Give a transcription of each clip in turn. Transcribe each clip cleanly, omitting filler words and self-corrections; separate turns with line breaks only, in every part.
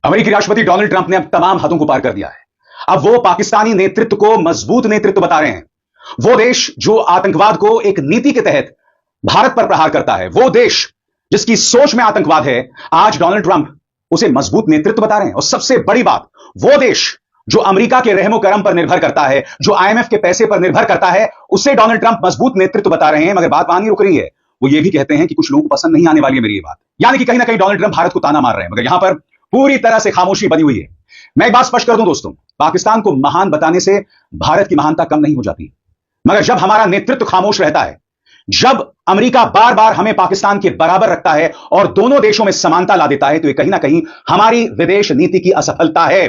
अमेरिकी राष्ट्रपति Donald Trump ने अब तमाम हदों को पार कर दिया है। अब वो पाकिस्तानी नेतृत्व को मजबूत नेतृत्व बता रहे हैं। वो देश जो आतंकवाद को एक नीति के तहत भारत पर प्रहार करता है, वो देश जिसकी सोच में आतंकवाद है, आज डोनाल्ड ट्रंप उसे मजबूत नेतृत्व बता रहे हैं। और सबसे बड़ी बात, वो देश जो अमेरिका के रहमो करम पर निर्भर करता है, जो आईएमएफ के पैसे पर निर्भर करता है, उसे डोनाल्ड ट्रंप मजबूत नेतृत्व बता रहे हैं। मगर बात वहां नहीं रुक रही है। वो ये भी कहते हैं कि कुछ लोगों को पसंद नहीं आने वाली है मेरी ये बात। यानी कि कहीं ना कहीं डोनाल्ड ट्रंप भारत को ताना मार रहे हैं, मगर यहां पर पूरी तरह से खामोशी बनी हुई है। मैं एक बात स्पष्ट कर दूं दोस्तों, पाकिस्तान को महान बताने से भारत की महानता कम नहीं हो जाती। मगर जब हमारा नेतृत्व खामोश रहता है, जब अमेरिका बार बार हमें पाकिस्तान के बराबर रखता है और दोनों देशों में समानता ला देता है, तो ये कहीं ना कहीं हमारी विदेश नीति की असफलता है।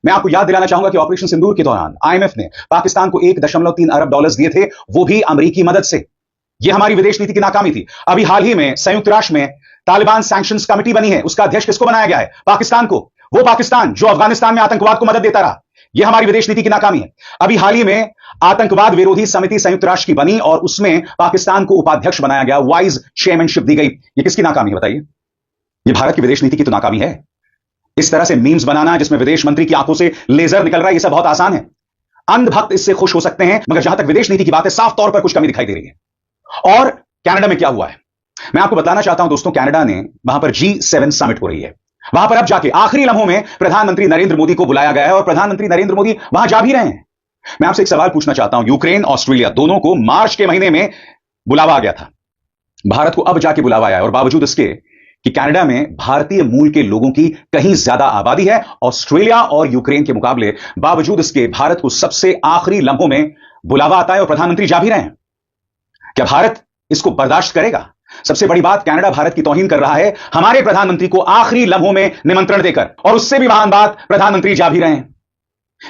मैं आपको याद दिलाना चाहूंगा कि ऑपरेशन सिंदूर के दौरान आईएमएफ ने पाकिस्तान को 1.3 अरब डॉलर्स दिए थे, वो भी अमेरिकी मदद से। यह हमारी विदेश नीति की नाकामी थी। अभी हाल ही में संयुक्त राष्ट्र में तालिबान सैंक्शंस कमेटी बनी है, उसका अध्यक्ष किसको बनाया गया है? पाकिस्तान को। वो पाकिस्तान जो अफगानिस्तान में आतंकवाद को मदद देता रहा, यह हमारी विदेश नीति की नाकामी है। अभी हाल ही में आतंकवाद विरोधी समिति संयुक्त राष्ट्र की बनी और उसमें पाकिस्तान को उपाध्यक्ष बनाया गया, वाइस चेयरमैनशिप दी गई। यह किसकी नाकामी है बताइए? यह भारत की विदेश नीति की तो नाकामी है। इस तरह से मीम्स बनाना जिसमें विदेश मंत्री की आंखों से लेजर निकल रहा है, यह सब बहुत आसान है। अंधभक्त इससे खुश हो सकते हैं, मगर जहां तक विदेश नीति की बात है, साफ तौर पर कुछ कमी दिखाई दे रही है। और कनाडा में क्या हुआ है मैं आपको बताना चाहता हूं दोस्तों। कनाडा ने वहां पर G7 समिट हो रही है, वहां पर अब जाके आखिरी लम्हों में प्रधानमंत्री नरेंद्र मोदी को बुलाया गया है और प्रधानमंत्री नरेंद्र मोदी वहां जा भी रहे हैं। मैं आपसे एक सवाल पूछना चाहता हूं, यूक्रेन ऑस्ट्रेलिया दोनों को मार्च के महीने में बुलावा आ गया था, भारत को अब जाके बुलावा आया है। और बावजूद इसके कि कनाडा में भारतीय मूल के लोगों की कहीं ज्यादा आबादी है ऑस्ट्रेलिया और यूक्रेन के मुकाबले, बावजूद इसके भारत को सबसे आखिरी लम्हों में बुलावा आता है और प्रधानमंत्री जा भी रहे हैं। क्या भारत इसको बर्दाश्त करेगा? सबसे बड़ी बात, कनाडा भारत की तौहीन कर रहा है हमारे प्रधानमंत्री को आखिरी लम्हों में निमंत्रण देकर, और उससे भी महान बात, प्रधानमंत्री जा भी रहे हैं।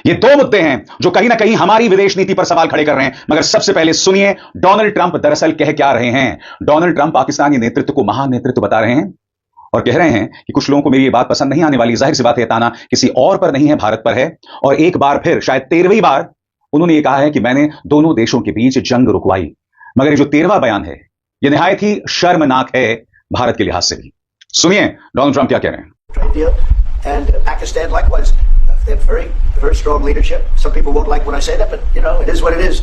ये दो मुद्दे हैं जो कहीं ना कहीं हमारी विदेश नीति पर सवाल खड़े कर रहे हैं। मगर सबसे पहले सुनिए डोनाल्ड ट्रंप दरअसल कह क्या रहे हैं। डोनाल्ड ट्रंप पाकिस्तानी नेतृत्व को महान नेतृत्व बता रहे हैं और कह रहे हैं कि कुछ लोगों को मेरी ये बात पसंद नहीं आने वाली। जाहिर सी बात है, ताना किसी और पर नहीं है, भारत पर है। और एक बार फिर, शायद 13वीं बार उन्होंने ये कहा है कि मैंने दोनों देशों के बीच जंग रुकवाई। मगर ये जो 13वां बयान है, यह निहायत ही शर्मनाक है भारत के लिहाज से भी। सुनिए डोनाल्ड ट्रंप क्या कह रहे हैं।
And Pakistan likewise, they have very strong leadership. Some people won't like when I say that, but you know, it is what it is.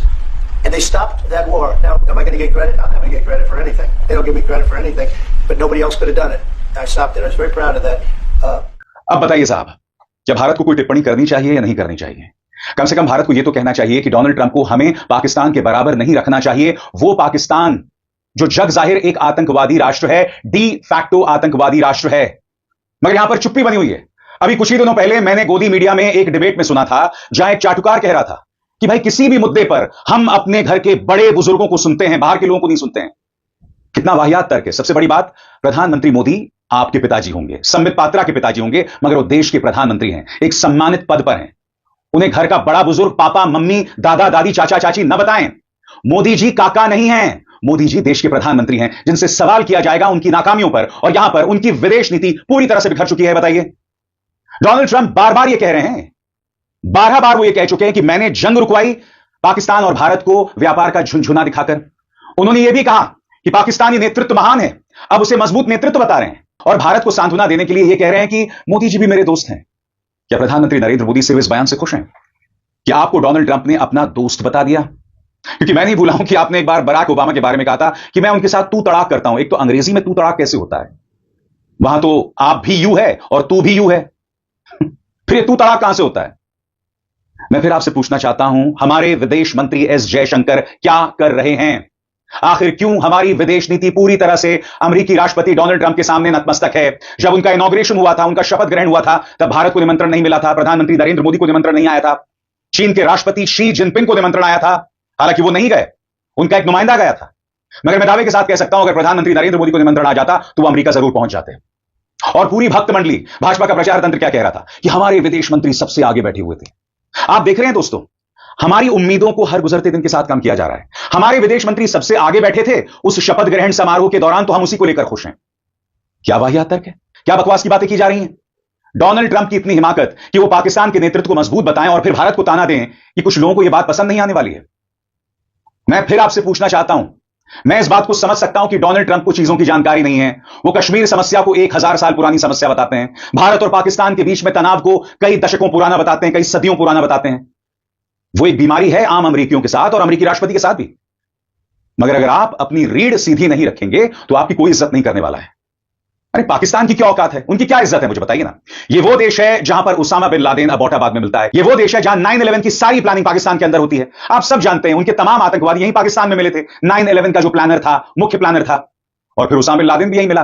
And they stopped that war. Now, am I going to get credit? I'm not going to get credit for anything. They don't give me credit for anything, but nobody else could have done it. I stopped it. I was very proud of that.
अब बताइए साहब, क्या भारत को कोई टिप्पणी करनी चाहिए या नहीं करनी चाहिए? कम से कम भारत को यह तो कहना चाहिए कि डोनाल्ड ट्रंप को हमें पाकिस्तान के बराबर नहीं रखना चाहिए। वो पाकिस्तान जो जग जाहिर एक आतंकवादी राष्ट्र है, डी फैक्टो आतंकवादी राष्ट्र है, मगर यहां पर चुप्पी बनी हुई है। अभी कुछ ही दिनों पहले मैंने गोदी मीडिया में एक डिबेट में सुना था, जहां एक चाटुकार कह रहा था कि भाई किसी भी मुद्दे पर हम अपने घर के बड़े बुजुर्गों को सुनते हैं, बाहर के लोगों को नहीं सुनते हैं। कितना वाहियात तर्क है। सबसे बड़ी बात, प्रधानमंत्री मोदी आपके पिताजी होंगे, संबित पात्रा के पिताजी होंगे, मगर वो देश के प्रधानमंत्री हैं, एक सम्मानित पद पर हैं। उन्हें घर का बड़ा बुजुर्ग, पापा मम्मी, दादा दादी, चाचा चाची न बताएं। मोदी जी काका नहीं हैं, मोदी जी देश के प्रधानमंत्री हैं, जिनसे सवाल किया जाएगा उनकी नाकामियों पर। और यहां पर उनकी विदेश नीति पूरी तरह से बिखर चुकी है। बताइए, डोनाल्ड ट्रंप बार बार यह कह रहे हैं, 12 बार वो ये कह चुके हैं कि मैंने जंग रुकवाई पाकिस्तान और भारत को व्यापार का झुनझुना दिखाकर। उन्होंने यह भी कहा कि पाकिस्तानी नेतृत्व महान है, अब उसे मजबूत नेतृत्व बता रहे हैं। और भारत को सांत्वना देने के लिए यह कह रहे हैं कि मोदी जी भी मेरे दोस्त हैं। क्या प्रधानमंत्री नरेंद्र मोदी से इस बयान से खुश हैं? क्या आपको डोनाल्ड ट्रंप ने अपना दोस्त बता दिया? क्योंकि मैं नहीं भूला हूं कि आपने एक बार बराक ओबामा के बारे में कहा था कि मैं उनके साथ तू तड़ाक करता हूं। एक तो अंग्रेजी में तू तड़ाक कैसे होता है? वहां तो आप भी यू है और तू भी यू है। फिर तू तड़ाक कहां से होता है? मैं फिर आपसे पूछना चाहता हूं, हमारे विदेश मंत्री एस जयशंकर क्या कर रहे हैं? आखिर क्यों हमारी विदेश नीति पूरी तरह से अमेरिकी राष्ट्रपति डोनाल्ड ट्रंप के सामने नतमस्तक है? जब उनका इनॉग्रेशन हुआ था, उनका शपथ ग्रहण हुआ था, तब भारत को निमंत्रण नहीं मिला था, प्रधानमंत्री नरेंद्र मोदी को निमंत्रण नहीं आया था, चीन के राष्ट्रपति शी जिनपिंग को निमंत्रण आया था, हालांकि वो नहीं गए, उनका एक नुमाइंदा गया था। मगर मैं दावे के साथ कह सकता हूं, अगर प्रधानमंत्री नरेंद्र मोदी को निमंत्रण आ जाता तो वो अमेरिका जरूर पहुंच जाते। और पूरी भक्त मंडली, भाजपा का प्रचार तंत्र क्या कह रहा था कि हमारे विदेश मंत्री सबसे आगे बैठे हुए थे। आप देख रहे हैं दोस्तों, हमारी उम्मीदों को हर गुजरते दिन के साथ कम किया जा रहा है। हमारे विदेश मंत्री सबसे आगे बैठे थे उस शपथ ग्रहण समारोह के दौरान, तो हम उसी को लेकर खुश हैं। क्या वाहियात तर्क है? क्या बकवास की बातें की जा रही हैं? डोनाल्ड ट्रंप की इतनी हिमाकत कि वो पाकिस्तान के नेतृत्व को मजबूत बताएं और फिर भारत को ताना दें कि कुछ लोगों को यह बात पसंद नहीं आने वाली है। मैं फिर आपसे पूछना चाहता हूं, मैं इस बात को समझ सकता हूं कि डोनाल्ड ट्रंप को चीजों की जानकारी नहीं है। वो कश्मीर समस्या को 1000 साल पुरानी समस्या बताते हैं, भारत और पाकिस्तान के बीच में तनाव को कई दशकों पुराना बताते हैं, कई सदियों पुराना बताते हैं। वो एक बीमारी है आम अमेरिकियों के साथ और अमेरिकी राष्ट्रपति के साथ भी। मगर अगर आप अपनी रीढ़ सीधी नहीं रखेंगे तो आपकी कोई इज्जत नहीं करने वाला है। अरे पाकिस्तान की क्या औकात है, उनकी क्या इज्जत है, मुझे बताइए ना। ये वो देश है जहां पर उसामा बिन लादेन अबोटाबाद में मिलता है। ये वो देश है जहां 9/11 की सारी प्लानिंग पाकिस्तान के अंदर होती है। आप सब जानते हैं उनके तमाम आतंकवादी यहीं पाकिस्तान में मिले थे। 9/11 का जो प्लानर था, मुख्य प्लानर था, और फिर उसामा बिन लादेन भी यहीं मिला।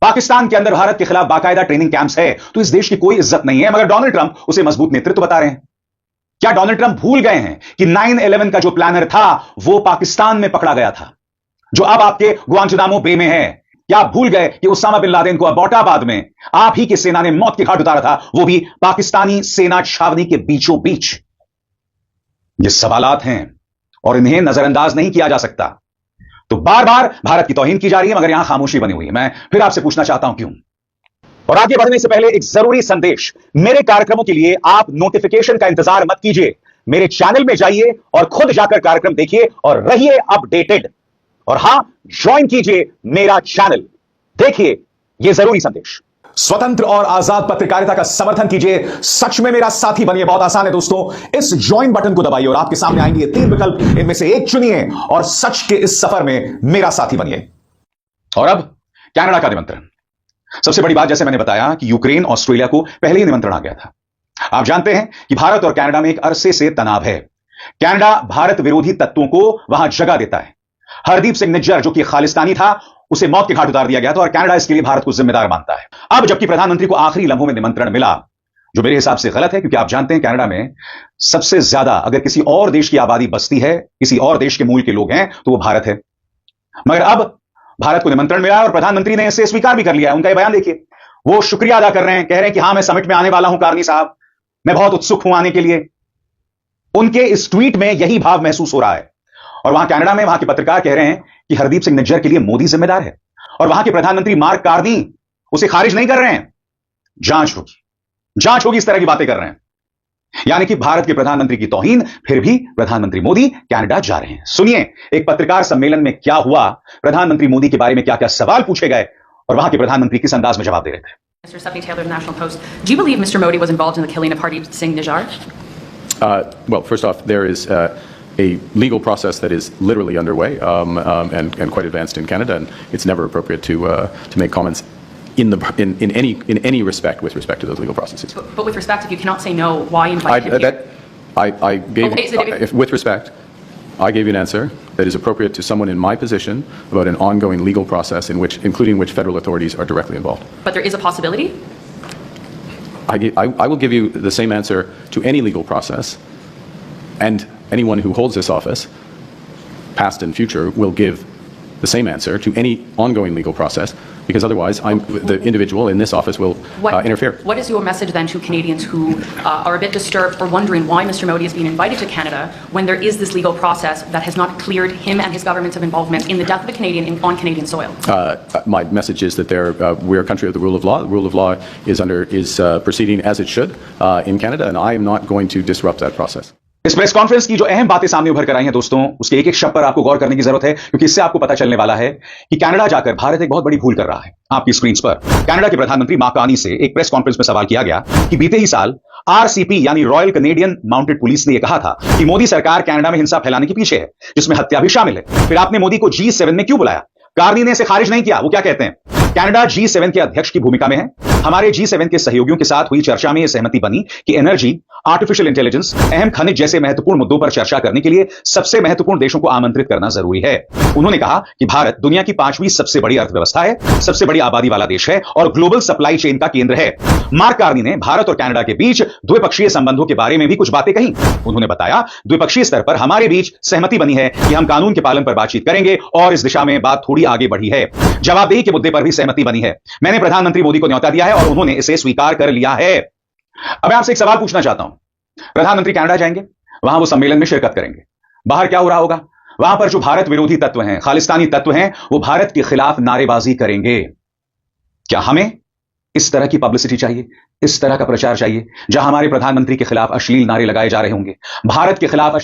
पाकिस्तान के अंदर भारत के खिलाफ बाकायदा ट्रेनिंग कैंप्स है, तो इस देश की कोई इज्जत नहीं है। मगर डोनाल्ड ट्रंप उसे मजबूत नेतृत्व बता रहे हैं। क्या डोनाल्ड ट्रंप भूल गए हैं कि 9/11 का जो प्लानर था वो पाकिस्तान में पकड़ा गया था, जो अब आपके गुआंटानामो बे में है? क्या आप भूल गए कि उसामा बिन लादेन को अबोटाबाद में आप ही की सेना ने मौत के घाट उतारा था, वो भी पाकिस्तानी सेना छावनी के बीचों बीच? ये सवालात हैं और इन्हें नजरअंदाज नहीं किया जा सकता। तो बार बार भारत की तौहीन की जा रही है, मगर यहां खामोशी बनी हुई है। मैं फिर आपसे पूछना चाहता हूं क्यों? और आगे बढ़ने से पहले एक जरूरी संदेश। मेरे कार्यक्रमों के लिए आप नोटिफिकेशन का इंतजार मत कीजिए, मेरे चैनल में जाइए और खुद जाकर कार्यक्रम देखिए और रहिए अपडेटेड। और हां, ज्वाइन कीजिए मेरा चैनल, देखिए ये जरूरी संदेश। स्वतंत्र और आजाद पत्रकारिता का समर्थन कीजिए, सच में मेरा साथी बनिए। बहुत आसान है दोस्तों, इस ज्वाइन बटन को दबाइए और आपके सामने आएंगे ये 3 विकल्प, इनमें से एक चुनिए और सच के इस सफर में मेरा साथी बनिए। और अब कनाडा का निमंत्रण। सबसे बड़ी बात, जैसे मैंने बताया कि यूक्रेन ऑस्ट्रेलिया को पहले ही निमंत्रण आ गया था। आप जानते हैं कि भारत और कनाडा में एक अरसे से तनाव है। कनाडा भारत विरोधी तत्वों को वहां जगह देता है। हरदीप सिंह निज्जर, जो कि खालिस्तानी था, उसे मौत के घाट उतार दिया गया था और कनाडा इसके लिए भारत को जिम्मेदार मानता है। अब जबकि प्रधानमंत्री को आखिरी लम्हों में निमंत्रण मिला, जो मेरे हिसाब से गलत है, क्योंकि आप जानते हैं कनाडा में सबसे ज्यादा अगर किसी और देश की आबादी बसती है, किसी और देश के मूल के लोग हैं, तो वो भारत है। मगर अब भारत को निमंत्रण मिला और प्रधानमंत्री ने इसे स्वीकार भी कर लिया। उनका यह बयान देखिए, वो शुक्रिया अदा कर रहे हैं, कह रहे हैं कि हां, मैं समिट में आने वाला हूं कारनी साहब, मैं बहुत उत्सुक हूं आने के लिए। उनके इस ट्वीट में यही भाव महसूस हो रहा है। और वहां कनाडा में वहां के पत्रकार कह रहे हैं कि हरदीप सिंह निज्जर के लिए मोदी जिम्मेदार है, और वहां के प्रधानमंत्री मार्क कार्नी उसे खारिज नहीं कर रहे हैं। जांच होगी इस तरह की बातें कर रहे हैं। यानी कि भारत के प्रधानमंत्री की तौहीन, फिर भी प्रधानमंत्री मोदी कनाडा जा रहे हैं। सुनिए एक पत्रकार सम्मेलन में क्या हुआ, प्रधानमंत्री मोदी के बारे में क्या क्या सवाल पूछे गए और वहां के प्रधानमंत्री किस अंदाज में जवाब दे रहे थे।
Mr. Stephanie Taylor, National Post. Do you believe Mr. Modi was involved in the killing of Hardeep Singh Nijjar?
Well, first off, there is a legal process that is literally underway and quite advanced in Canada, and it's never appropriate to make comments in any respect with respect to those legal processes.
But with respect, if you cannot say no, why invite him here?
I gave,
Okay, so
with respect, I gave you an answer that is appropriate to someone in my position about an ongoing legal process including which federal authorities are directly involved.
But there is a possibility?
I will give you the same answer to any legal process, and anyone who holds this office, past and future, will give the same answer to any ongoing legal process, because otherwise the individual in this office will interfere.
What is your message then to Canadians who are a bit disturbed or wondering why Mr. Modi is being invited to Canada when there is this legal process that has not cleared him and his government of involvement in the death of a Canadian on Canadian soil?
My message is that we're a country of the rule of law. The rule of law is proceeding as it should in Canada, and I am not going to disrupt that process.
इस press conference की जो अहम बातें सामने उभर कर आई हैं दोस्तों, उसके एक एक शब्द पर आपको गौर करने की जरूरत है, क्योंकि इससे आपको पता चलने वाला है कि कनाडा जाकर भारत एक बहुत बड़ी भूल कर रहा है। आपकी स्क्रीन पर कनाडा के प्रधानमंत्री मार्क कार्नी से एक प्रेस कॉन्फ्रेंस में सवाल किया गया कि बीते ही साल आरसीपी यानी रॉयल कैनेडियन माउंटेड पुलिस ने यह कहा था कि मोदी सरकार कनाडा में हिंसा फैलाने के पीछे है, जिसमें हत्या भी शामिल है। फिर आपने मोदी को G7 में क्यों बुलाया? कार्नी ने इसे खारिज नहीं किया। वो क्या कहते हैं, कनाडा G7 के अध्यक्ष की भूमिका में है। हमारे G7 के सहयोगियों के साथ हुई चर्चा में यह सहमति बनी कि एनर्जी, आर्टिफिशियल इंटेलिजेंस, अहम खनिज जैसे महत्वपूर्ण मुद्दों पर चर्चा करने के लिए सबसे महत्वपूर्ण देशों को आमंत्रित करना जरूरी है। उन्होंने कहा कि भारत दुनिया की 5वीं सबसे बड़ी अर्थव्यवस्था है, सबसे बड़ी आबादी वाला देश है और ग्लोबल सप्लाई चेन का केंद्र है। मार्क कार्नी ने भारत और कनाडा के बीच द्विपक्षीय संबंधों के बारे में भी कुछ बातें कही। उन्होंने बताया, द्विपक्षीय स्तर पर हमारे बीच सहमति बनी है कि हम कानून के पालन पर बातचीत करेंगे और इस दिशा में बात थोड़ी आगे बढ़ी है। जवाबदेही के मुद्दे पर भी सहमति बनी है। मैंने प्रधानमंत्री मोदी को न्योता दिया है और उन्होंने इसे स्वीकार कर लिया है। अब मैं आपसे एक सवाल पूछना चाहता हूं, प्रधानमंत्री कनाडा जाएंगे, वहां वो सम्मेलन में शिरकत करेंगे, बाहर क्या हो रहा होगा? वहां पर जो भारत विरोधी तत्व हैं, खालिस्तानी तत्व हैं, वो भारत के खिलाफ नारेबाजी करेंगे। क्या हमें इस तरह की पब्लिसिटी चाहिए, इस तरह का प्रचार चाहिए, जहां हमारे प्रधानमंत्री के खिलाफ अश्लील नारे लगाए जा रहे होंगे, भारत के खिलाफ